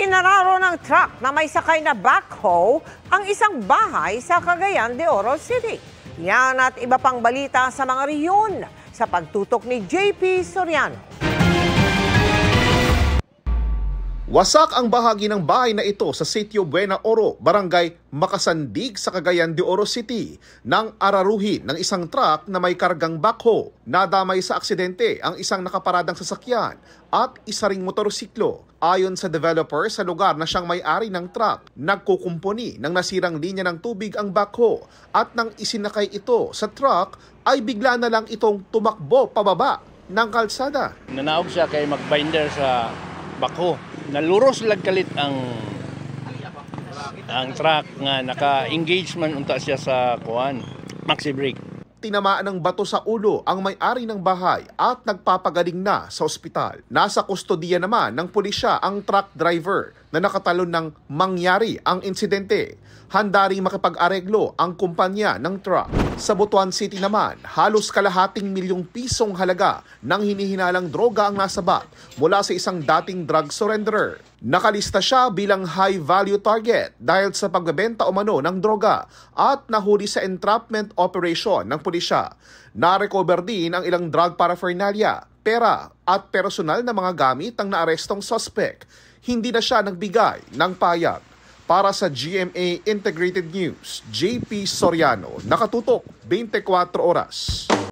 Isinararo ng truck na may sakay na backhoe ang isang bahay sa Cagayan de Oro City. Yan at iba pang balita sa mga riyon sa pagtutok ni JP Soriano. Wasak ang bahagi ng bahay na ito sa Sitio Buena Oro, Barangay Makasandig sa Cagayan de Oro City nang araruhin ng isang truck na may kargang backhoe. Nadamay sa aksidente ang isang nakaparadang sasakyan at isa ring motorsiklo. Ayon sa developer sa lugar na siyang may-ari ng truck, nagkukumpuni ng nasirang linya ng tubig ang backhoe at nang isinakay ito sa truck ay bigla na lang itong tumakbo pababa ng kalsada. Nanaog siya kay magbinder sa bako. Naluros lang kalit ang truck nga naka-engagement unta siya sa maxi brake. Tinamaan ng bato sa ulo ang may-ari ng bahay at nagpapagaling na sa ospital. Nasa kustodiya naman ng pulisya ang truck driver na nakatalon ng mangyari ang insidente. Handa ring makipag-areglo ang kumpanya ng truck. Sa Butuan City naman, halos kalahating milyong pisong halaga ng hinihinalang droga ang nasabat mula sa isang dating drug surrenderer. Nakalista siya bilang high-value target dahil sa pagbebenta umano ng droga at nahuli sa entrapment operation ng pulisya. Na-recover din ang ilang drug paraphernalia, pera at personal na mga gamit ng naarestong suspect. Hindi na siya nagbigay ng payag. Para sa GMA Integrated News, JP Soriano, nakatutok 24 oras.